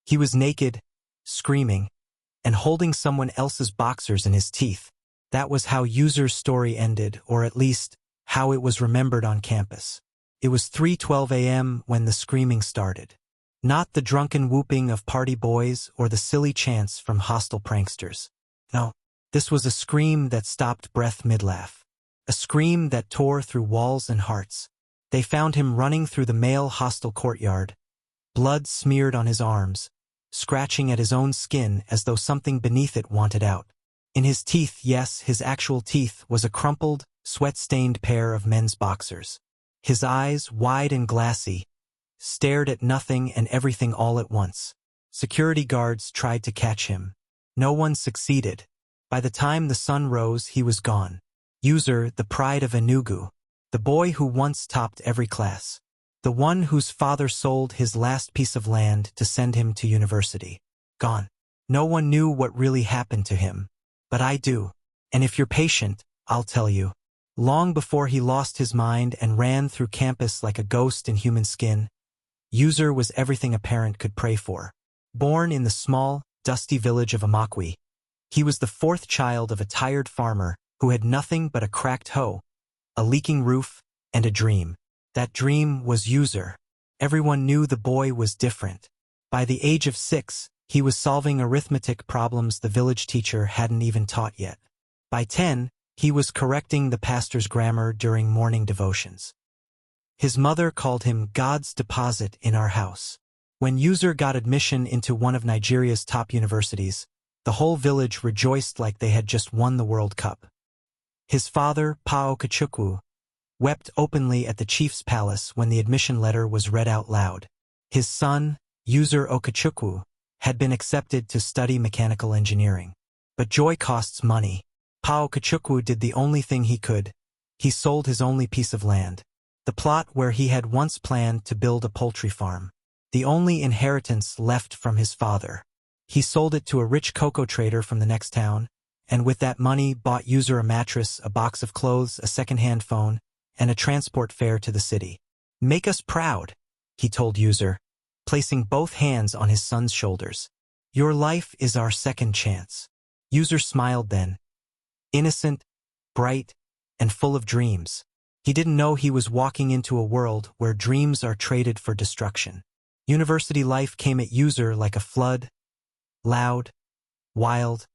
He was naked, screaming, and holding someone else's boxers in his teeth. That was how Uzor's story ended, or at least, how it was remembered on campus. It was 3:12 a.m. when the screaming started. Not the drunken whooping of party boys or the silly chants from hostile pranksters. No, this was a scream that stopped breath mid-laugh. A scream that tore through walls and hearts. They found him running through the male hostel courtyard, blood smeared on his arms, scratching at his own skin as though something beneath it wanted out. In his teeth, yes, his actual teeth, was a crumpled, sweat-stained pair of men's boxers. His eyes, wide and glassy, stared at nothing and everything all at once. Security guards tried to catch him. No one succeeded. By the time the sun rose, he was gone. Uzor, the pride of Enugu, the boy who once topped every class, the one whose father sold his last piece of land to send him to university. Gone. No one knew what really happened to him. But I do. And if you're patient, I'll tell you. Long before he lost his mind and ran through campus like a ghost in human skin, Uzor was everything a parent could pray for. Born in the small, dusty village of Amakwe, he was the fourth child of a tired farmer who had nothing but a cracked hoe, a leaking roof, and a dream. That dream was Uzor. Everyone knew the boy was different. By the age of 6, he was solving arithmetic problems the village teacher hadn't even taught yet. By 10, he was correcting the pastor's grammar during morning devotions. His mother called him God's deposit in our house. When Uzor got admission into one of Nigeria's top universities, the whole village rejoiced like they had just won the World Cup. His father, Pa Okechukwu, wept openly at the chief's palace when the admission letter was read out loud. His son, Uzor Okechukwu, had been accepted to study mechanical engineering. But joy costs money. Pa Okechukwu did the only thing he could. He sold his only piece of land. The plot where he had once planned to build a poultry farm. The only inheritance left from his father. He sold it to a rich cocoa trader from the next town, and with that money bought Uzor a mattress, a box of clothes, a second-hand phone, and a transport fare to the city. "Make us proud," he told Uzor, placing both hands on his son's shoulders. "Your life is our second chance." Uzor smiled then, innocent, bright, and full of dreams. He didn't know he was walking into a world where dreams are traded for destruction. University life came at Uzor like a flood, loud, wild,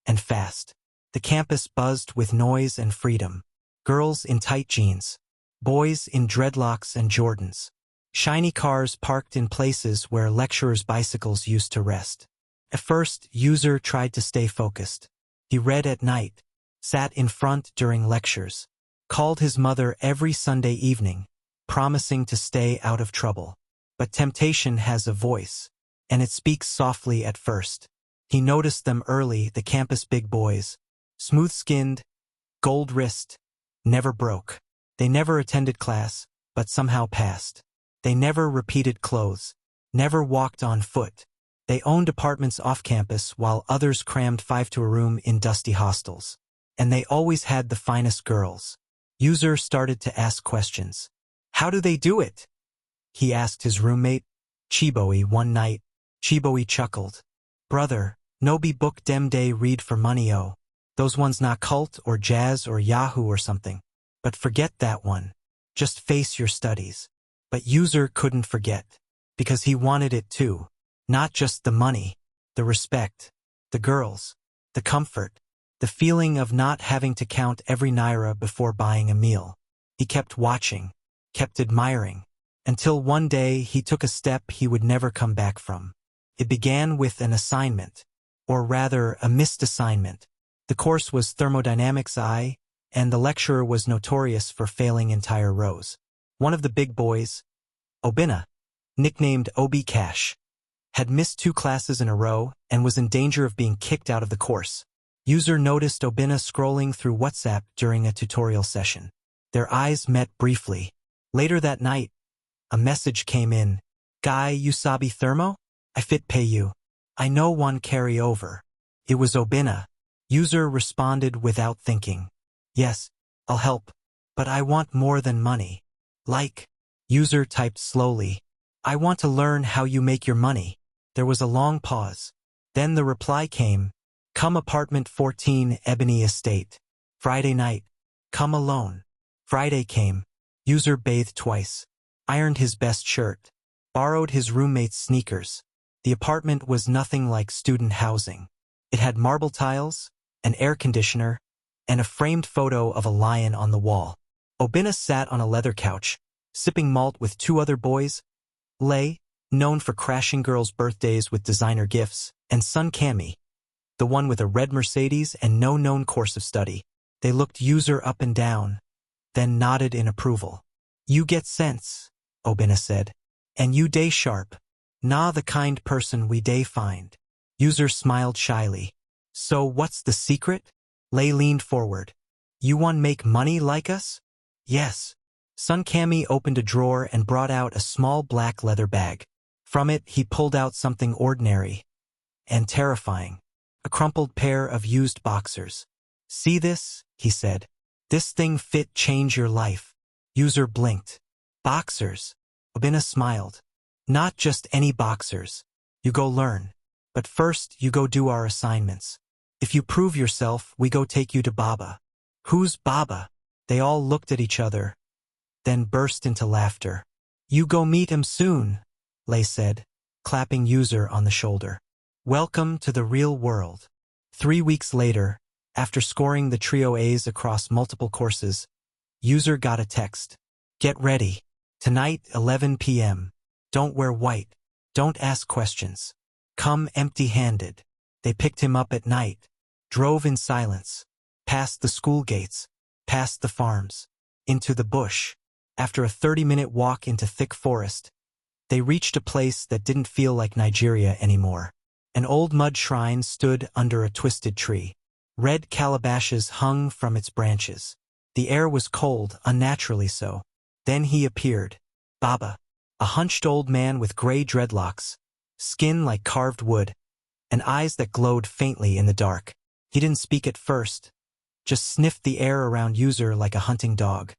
and fast. The campus buzzed with noise and freedom. Girls in tight jeans, boys in dreadlocks and Jordans. Shiny cars parked in places where lecturers' bicycles used to rest. At first, Uzor tried to stay focused. He read at night, sat in front during lectures, called his mother every Sunday evening, promising to stay out of trouble. But temptation has a voice, and it speaks softly at first. He noticed them early, the campus big boys, smooth-skinned, gold-wrist, never broke. They never attended class, but somehow passed. They never repeated clothes, never walked on foot. They owned apartments off campus while others crammed 5 to a room in dusty hostels. And they always had the finest girls. Uzor started to ask questions. "How do they do it?" he asked his roommate, Chiboe, one night. Chiboe chuckled. "Brother, no be book dem day read for money oh. Those ones not cult or jazz or Yahoo or something. But forget that one. Just face your studies." But Uzor couldn't forget. Because he wanted it too. Not just the money, the respect, the girls, the comfort, the feeling of not having to count every naira before buying a meal. He kept watching, kept admiring, until one day he took a step he would never come back from. It began with an assignment, or rather a missed assignment. The course was thermodynamics I, and the lecturer was notorious for failing entire rows. One of the big boys, Obinna, nicknamed Obi Cash, had missed 2 classes in a row and was in danger of being kicked out of the course. Uzor noticed Obinna scrolling through WhatsApp during a tutorial session. Their eyes met briefly. Later that night, a message came in. "Guy, you sabi thermo? I fit pay you. I know one carry over." It was Obinna. Uzor responded without thinking. "Yes, I'll help. But I want more than money." "Like?" Uzor typed slowly. "I want to learn how you make your money." There was a long pause. Then the reply came, "Come apartment 14, Ebony Estate. Friday night. Come alone." Friday came. User bathed twice. Ironed his best shirt. Borrowed his roommate's sneakers. The apartment was nothing like student housing. It had marble tiles, an air conditioner, and a framed photo of a lion on the wall. Obina sat on a leather couch, sipping malt with two other boys, Lay, known for crashing girls' birthdays with designer gifts, and son Cammy, the one with a red Mercedes and no known course of study. They looked User up and down, then nodded in approval. "You get sense," Obina said. "And you day sharp. Nah, the kind person we day find." User smiled shyly. "So what's the secret?" Lay leaned forward. "You want make money like us?" "Yes." Son Cammy opened a drawer and brought out a small black leather bag. From it he pulled out something ordinary and terrifying. A crumpled pair of used boxers. "See this?" he said. "This thing fit change your life." User blinked. "Boxers?" Obina smiled. "Not just any boxers. You go learn. But first you go do our assignments. If you prove yourself, we go take you to Baba." "Who's Baba?" They all looked at each other, then burst into laughter. "You go meet him soon," Lay said, clapping User on the shoulder. "Welcome to the real world." 3 weeks later, after scoring the trio A's across multiple courses, User got a text. "Get ready. Tonight, 11 p.m. Don't wear white. Don't ask questions. Come empty-handed." They picked him up at night, drove in silence, past the school gates, past the farms, into the bush. After a 30-minute walk into thick forest, they reached a place that didn't feel like Nigeria anymore. An old mud shrine stood under a twisted tree. Red calabashes hung from its branches. The air was cold, unnaturally so. Then he appeared. Baba, a hunched old man with gray dreadlocks, skin like carved wood, and eyes that glowed faintly in the dark. He didn't speak at first, just sniffed the air around User like a hunting dog.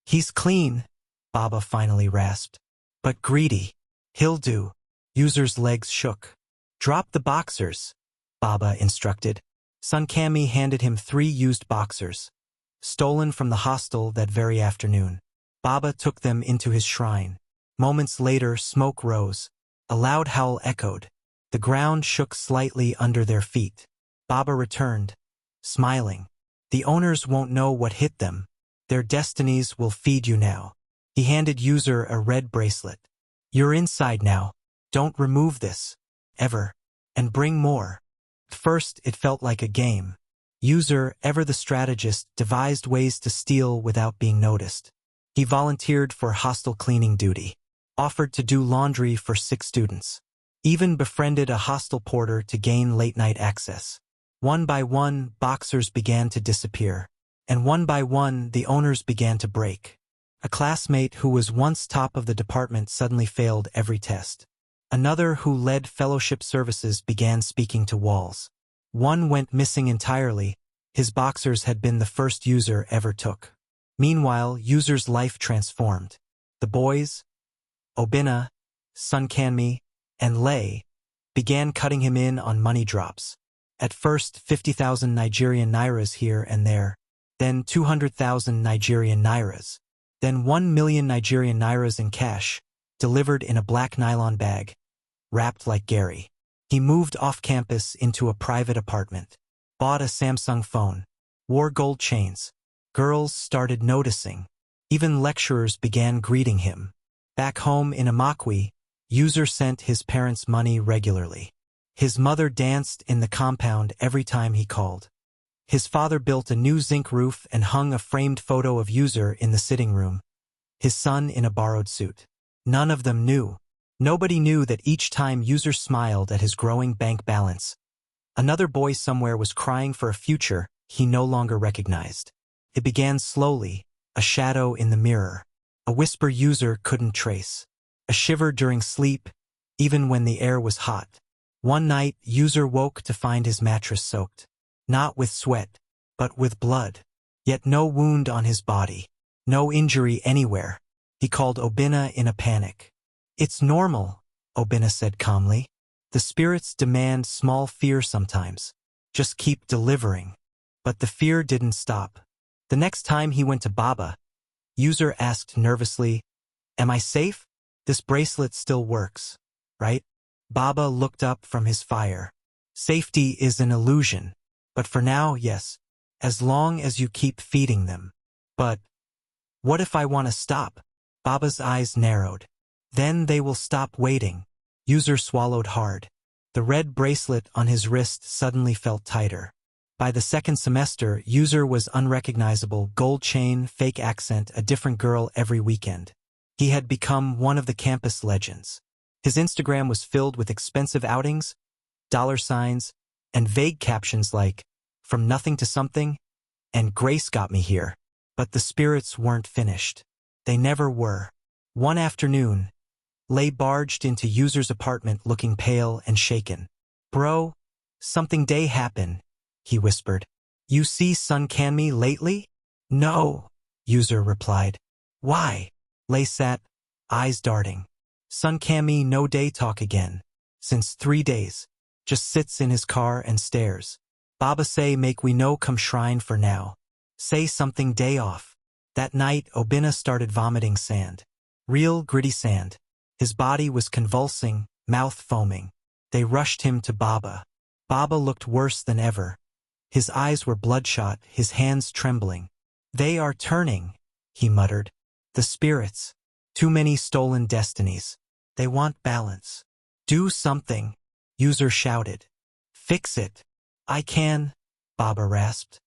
"He's clean," Baba finally rasped. "But greedy. He'll do." User's legs shook. "Drop the boxers," Baba instructed. Son Cammy handed him 3 used boxers, stolen from the hostel that very afternoon. Baba took them into his shrine. Moments later, smoke rose. A loud howl echoed. The ground shook slightly under their feet. Baba returned, smiling. "The owners won't know what hit them. Their destinies will feed you now." He handed User a red bracelet. "You're inside now. Don't remove this. Ever. And bring more." At first, it felt like a game. User, ever the strategist, devised ways to steal without being noticed. He volunteered for hostel cleaning duty, offered to do laundry for 6 students, even befriended a hostel porter to gain late-night access. One by one, boxers began to disappear, and one by one, the owners began to break. A classmate who was once top of the department suddenly failed every test. Another who led fellowship services began speaking to walls. One went missing entirely. His boxers had been the first User ever took. Meanwhile, User's life transformed. The boys, Obina, Son Cammy, and Lay, began cutting him in on money drops. At first, 50,000 Nigerian nairas here and there, then 200,000 Nigerian nairas, then 1 million Nigerian nairas in cash, delivered in a black nylon bag, wrapped like Gary. He moved off campus into a private apartment, bought a Samsung phone, wore gold chains. Girls started noticing. Even lecturers began greeting him. Back home in Amakwi, User sent his parents money regularly. His mother danced in the compound every time he called. His father built a new zinc roof and hung a framed photo of User in the sitting room, his son in a borrowed suit. None of them knew. Nobody knew that each time User smiled at his growing bank balance, another boy somewhere was crying for a future he no longer recognized. It began slowly, a shadow in the mirror, a whisper User couldn't trace, a shiver during sleep, even when the air was hot. One night, User woke to find his mattress soaked, not with sweat, but with blood. Yet no wound on his body, no injury anywhere. He called Obina in a panic. "It's normal," Obina said calmly. The spirits demand small fear sometimes. Just keep delivering. But the fear didn't stop. The next time he went to Baba, Uzor asked nervously, "Am I safe? This bracelet still works, right?" Baba looked up from his fire. "Safety is an illusion. But for now, yes. As long as you keep feeding them. But what if I want to stop?" Baba's eyes narrowed. "Then they will stop waiting." Uzor swallowed hard. The red bracelet on his wrist suddenly felt tighter. By the second semester, Uzor was unrecognizable, gold chain, fake accent, a different girl every weekend. He had become one of the campus legends. His Instagram was filled with expensive outings, dollar signs, and vague captions like, "From nothing to something," and "Grace got me here." But the spirits weren't finished. They never were. One afternoon, Lay barged into Uzor's apartment looking pale and shaken. "Bro, something day happen," he whispered. "You see Sun Canme lately?" "No," Uzor replied. "Why?" Lay sat, eyes darting. "Sun Canme no day talk again. Since 3 days. Just sits in his car and stares. Baba say make we no come shrine for now. Say something day off." That night, Obina started vomiting sand. Real gritty sand. His body was convulsing, mouth foaming. They rushed him to Baba. Baba looked worse than ever. His eyes were bloodshot, his hands trembling. "They are turning," he muttered. "The spirits. Too many stolen destinies. They want balance. Do something," Uzor shouted. "Fix it." "I can," Baba rasped.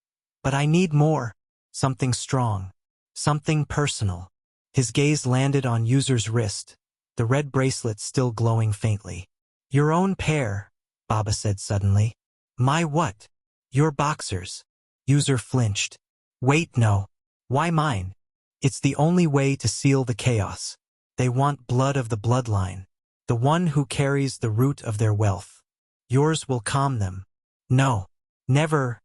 "But I need more. Something strong. Something personal." His gaze landed on Uzor's wrist, the red bracelet still glowing faintly. "Your own pair," Baba said suddenly. "My what?" "Your boxers." Uzor flinched. "Wait, no. Why mine? It's the only way to seal the chaos. They want blood of the bloodline, the one who carries the root of their wealth. Yours will calm them." "No. Never,"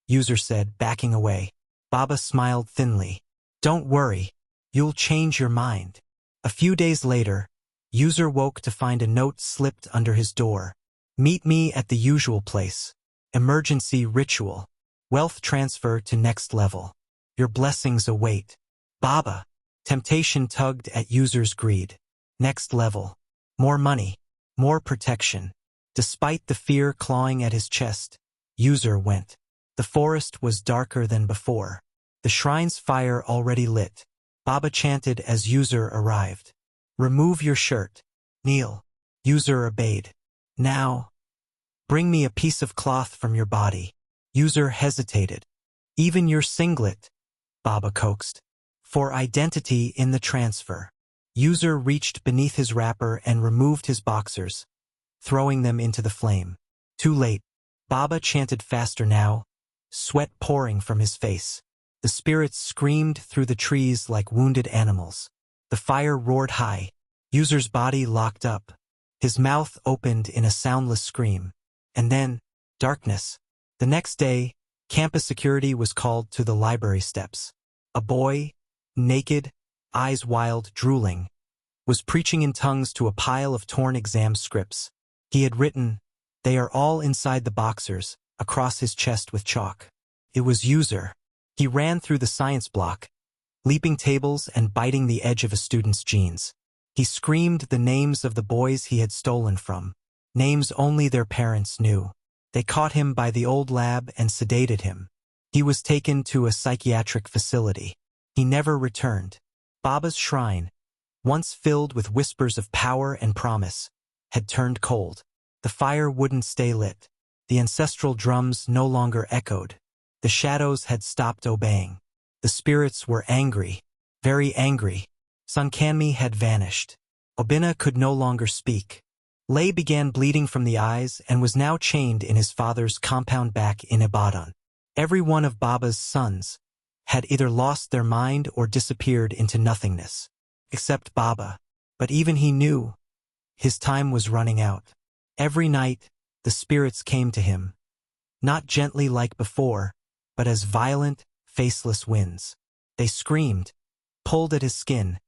Uzor said, backing away. Baba smiled thinly. "Don't worry. You'll change your mind." A few days later, Uzor woke to find a note slipped under his door. "Meet me at the usual place. Emergency ritual. Wealth transfer to next level. Your blessings await." Baba. Temptation tugged at Uzor's greed. Next level. More money. More protection. Despite the fear clawing at his chest, Uzor went. The forest was darker than before. The shrine's fire already lit. Baba chanted as Uzor arrived. "Remove your shirt. Kneel." Uzor obeyed. "Now, bring me a piece of cloth from your body." Uzor hesitated. "Even your singlet," Baba coaxed. "For identity in the transfer." Uzor reached beneath his wrapper and removed his boxers, throwing them into the flame. Too late. Baba chanted faster now, sweat pouring from his face. The spirits screamed through the trees like wounded animals. The fire roared high. Uzor's body locked up. His mouth opened in a soundless scream. And then, darkness. The next day, campus security was called to the library steps. A boy, naked, eyes wild, drooling, was preaching in tongues to a pile of torn exam scripts. He had written, "They are all inside the boxers," across his chest with chalk. It was Uzor. He ran through the science block, leaping tables and biting the edge of a student's jeans. He screamed the names of the boys he had stolen from, names only their parents knew. They caught him by the old lab and sedated him. He was taken to a psychiatric facility. He never returned. Baba's shrine, once filled with whispers of power and promise, had turned cold. The fire wouldn't stay lit. The ancestral drums no longer echoed. The shadows had stopped obeying. The spirits were angry, very angry. Sun Canme had vanished. Obina could no longer speak. Lay began bleeding from the eyes and was now chained in his father's compound back in Ibadan. Every one of Baba's sons had either lost their mind or disappeared into nothingness. Except Baba. But even he knew his time was running out. Every night, the spirits came to him. Not gently like before, but as violent, faceless winds. They screamed, pulled at his skin,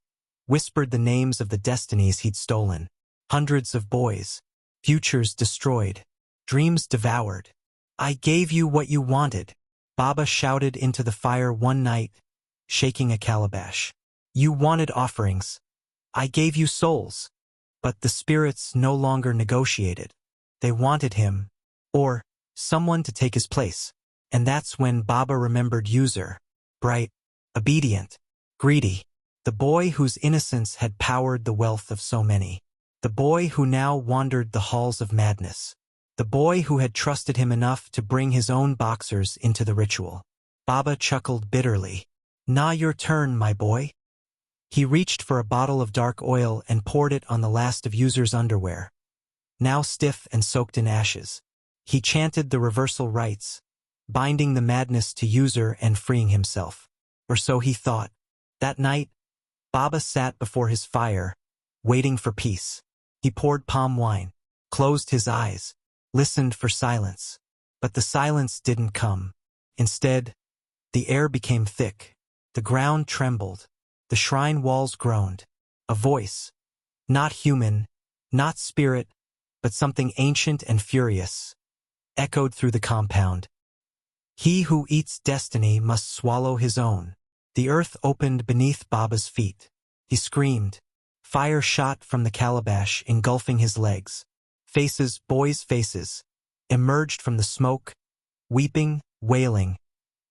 whispered the names of the destinies he'd stolen. Hundreds of boys, futures destroyed, dreams devoured. I gave you what you wanted, Baba shouted into the fire one night, shaking a calabash. You wanted offerings. I gave you souls. But the spirits no longer negotiated. They wanted him, or someone to take his place. And that's when Baba remembered Uzor, bright, obedient, greedy, the boy whose innocence had powered the wealth of so many, the boy who now wandered the halls of madness, the boy who had trusted him enough to bring his own boxers into the ritual. Baba chuckled bitterly. Now your turn, my boy. He reached for a bottle of dark oil and poured it on the last of Uzor's underwear, now stiff and soaked in ashes. He chanted the reversal rites, binding the madness to Uzor and freeing himself. Or so he thought. That night, Baba sat before his fire, waiting for peace. He poured palm wine, closed his eyes, listened for silence. But the silence didn't come. Instead, the air became thick. The ground trembled. The shrine walls groaned. A voice, not human, not spirit, but something ancient and furious, echoed through the compound. He who eats destiny must swallow his own. The earth opened beneath Baba's feet. He screamed. Fire shot from the calabash, engulfing his legs. Faces, boys' faces, emerged from the smoke, weeping, wailing,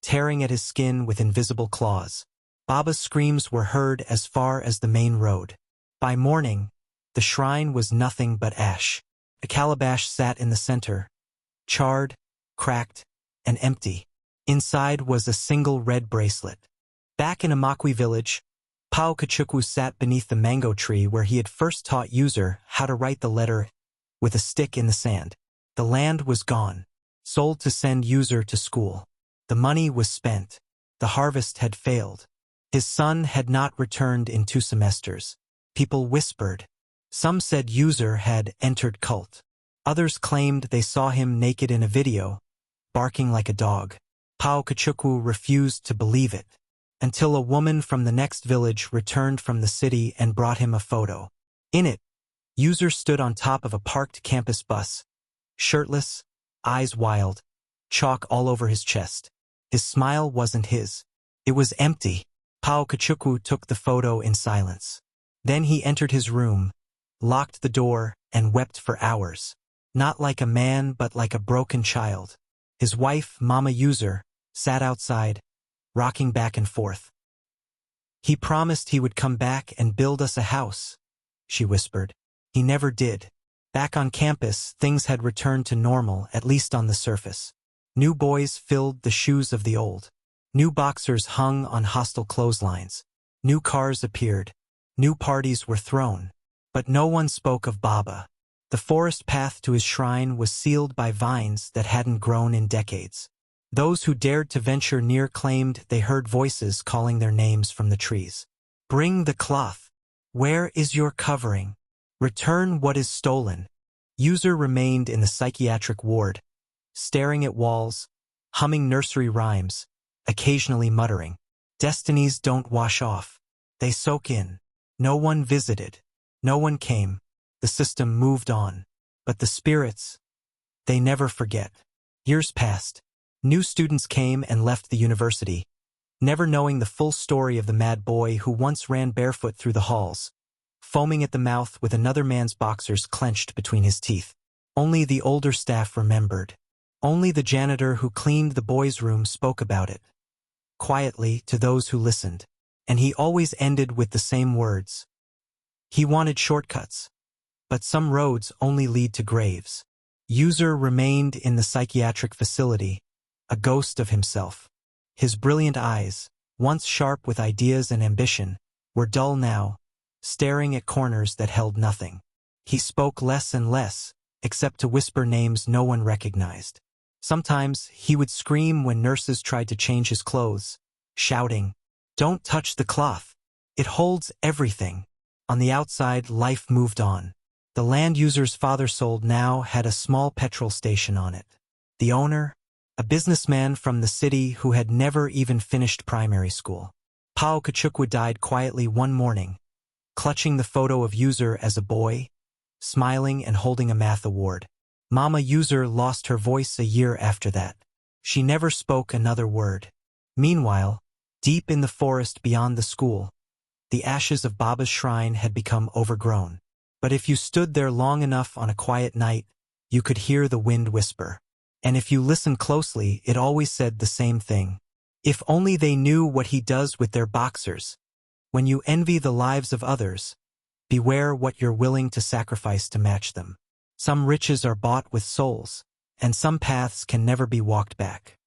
tearing at his skin with invisible claws. Baba's screams were heard as far as the main road. By morning, the shrine was nothing but ash. A calabash sat in the center, charred, cracked, and empty. Inside was a single red bracelet. Back in Amakwi village, Pao Kachuku sat beneath the mango tree where he had first taught Uzor how to write the letter with a stick in the sand. The land was gone, sold to send Uzor to school. The money was spent. The harvest had failed. His son had not returned in 2 semesters. People whispered. Some said Uzor had entered cult. Others claimed they saw him naked in a video, barking like a dog. Pao Kachuku refused to believe it, until a woman from the next village returned from the city and brought him a photo. In it, Uzor stood on top of a parked campus bus, shirtless, eyes wild, chalk all over his chest. His smile wasn't his. It was empty. Pao Kachuku took the photo in silence. Then he entered his room, locked the door, and wept for hours. Not like a man, but like a broken child. His wife, Mama Uzor, sat outside, rocking back and forth. He promised he would come back and build us a house, she whispered. He never did. Back on campus, things had returned to normal, at least on the surface. New boys filled the shoes of the old. New boxers hung on hostile clotheslines. New cars appeared. New parties were thrown. But no one spoke of Baba. The forest path to his shrine was sealed by vines that hadn't grown in decades. Those who dared to venture near claimed they heard voices calling their names from the trees. Bring the cloth. Where is your covering? Return what is stolen. Uzor remained in the psychiatric ward, staring at walls, humming nursery rhymes, occasionally muttering. Destinies don't wash off. They soak in. No one visited. No one came. The system moved on. But the spirits, they never forget. Years passed. New students came and left the university, never knowing the full story of the mad boy who once ran barefoot through the halls, foaming at the mouth with another man's boxers clenched between his teeth. Only the older staff remembered. Only the janitor who cleaned the boys' room spoke about it, quietly to those who listened. And he always ended with the same words. He wanted shortcuts, but some roads only lead to graves. Uzor remained in the psychiatric facility, a ghost of himself. His brilliant eyes, once sharp with ideas and ambition, were dull now, staring at corners that held nothing. He spoke less and less, except to whisper names no one recognized. Sometimes he would scream when nurses tried to change his clothes, shouting, "Don't touch the cloth. It holds everything." On the outside, life moved on. The land Uzor's father sold now had a small petrol station on it. The owner, a businessman from the city who had never even finished primary school. Pao Kachukwu died quietly one morning, clutching the photo of Uzor as a boy, smiling and holding a math award. Mama Uzor lost her voice a year after that. She never spoke another word. Meanwhile, deep in the forest beyond the school, the ashes of Baba's shrine had become overgrown. But if you stood there long enough on a quiet night, you could hear the wind whisper. And if you listened closely, it always said the same thing. If only they knew what he does with their boxers. When you envy the lives of others, beware what you're willing to sacrifice to match them. Some riches are bought with souls, and some paths can never be walked back.